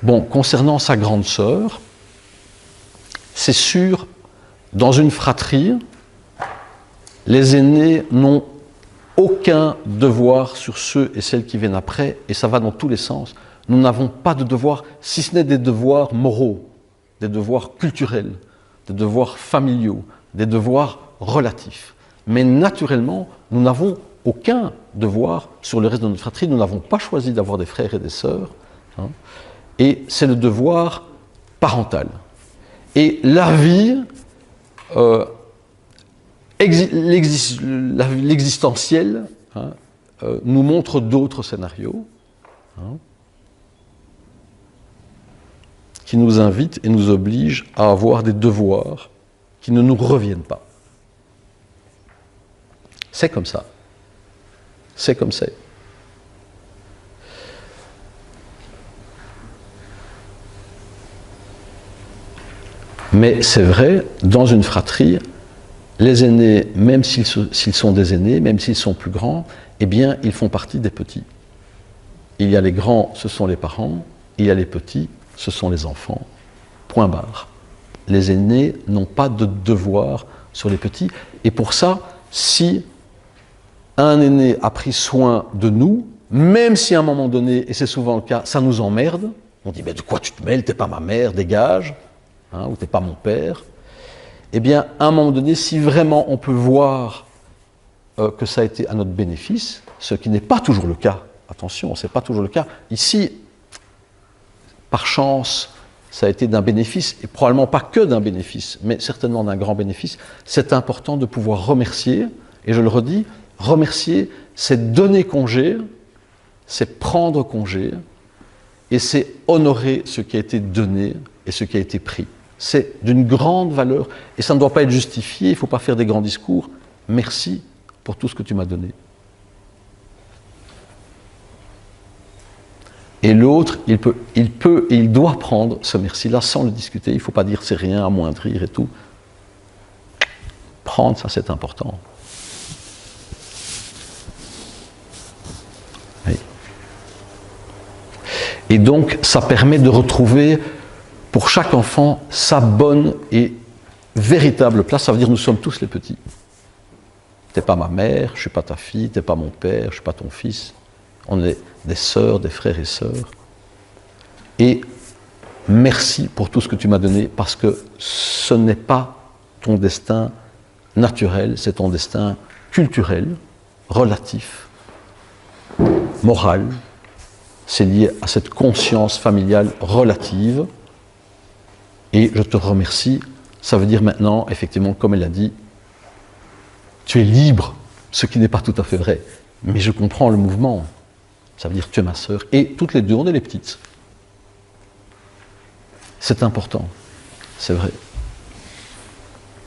Bon, concernant sa grande sœur, c'est sûr, dans une fratrie, les aînés n'ont aucun devoir sur ceux et celles qui viennent après, et ça va dans tous les sens. Nous n'avons pas de devoirs, si ce n'est des devoirs moraux, des devoirs culturels, des devoirs familiaux, des devoirs relatifs. Mais naturellement, nous n'avons aucun devoir sur le reste de notre fratrie. Nous n'avons pas choisi d'avoir des frères et des sœurs. Hein, et c'est le devoir parental. Et la vie, l'existentiel, hein, nous montre d'autres scénarios, hein, qui nous invitent et nous obligent à avoir des devoirs qui ne nous reviennent pas. C'est comme ça. C'est comme c'est. Mais c'est vrai, dans une fratrie, les aînés, même s'ils sont des aînés, même s'ils sont plus grands, eh bien, ils font partie des petits. Il y a les grands, ce sont les parents, il y a les petits, ce sont les enfants. Point barre. Les aînés n'ont pas de devoir sur les petits. Et pour ça, si un aîné a pris soin de nous, même si à un moment donné, et c'est souvent le cas, ça nous emmerde, on dit, mais de quoi tu te mêles, t'es pas ma mère, dégage, hein, ou t'es pas mon père, eh bien, à un moment donné, si vraiment on peut voir que ça a été à notre bénéfice, ce qui n'est pas toujours le cas, attention, c'est pas toujours le cas, ici, par chance, ça a été d'un bénéfice, et probablement pas que d'un bénéfice, mais certainement d'un grand bénéfice, c'est important de pouvoir remercier, et je le redis, remercier, c'est donner congé, c'est prendre congé, et c'est honorer ce qui a été donné et ce qui a été pris. C'est d'une grande valeur, et ça ne doit pas être justifié, il ne faut pas faire des grands discours. Merci pour tout ce que tu m'as donné. Et l'autre, il peut et il doit prendre ce merci-là sans le discuter. Il ne faut pas dire c'est rien, amoindrir et tout. Prendre, ça c'est important. Oui. Et donc, ça permet de retrouver pour chaque enfant sa bonne et véritable place. Ça veut dire nous sommes tous les petits. Tu n'es pas ma mère, je ne suis pas ta fille, tu n'es pas mon père, je ne suis pas ton fils. On est des sœurs, des frères et sœurs. Et merci pour tout ce que tu m'as donné, parce que ce n'est pas ton destin naturel, c'est ton destin culturel, relatif, moral. C'est lié à cette conscience familiale relative. Et je te remercie. Ça veut dire maintenant, effectivement, comme elle a dit, tu es libre, ce qui n'est pas tout à fait vrai. Mais je comprends le mouvement. Ça veut dire tu es ma sœur. Et toutes les deux, on est les petites. C'est important, c'est vrai.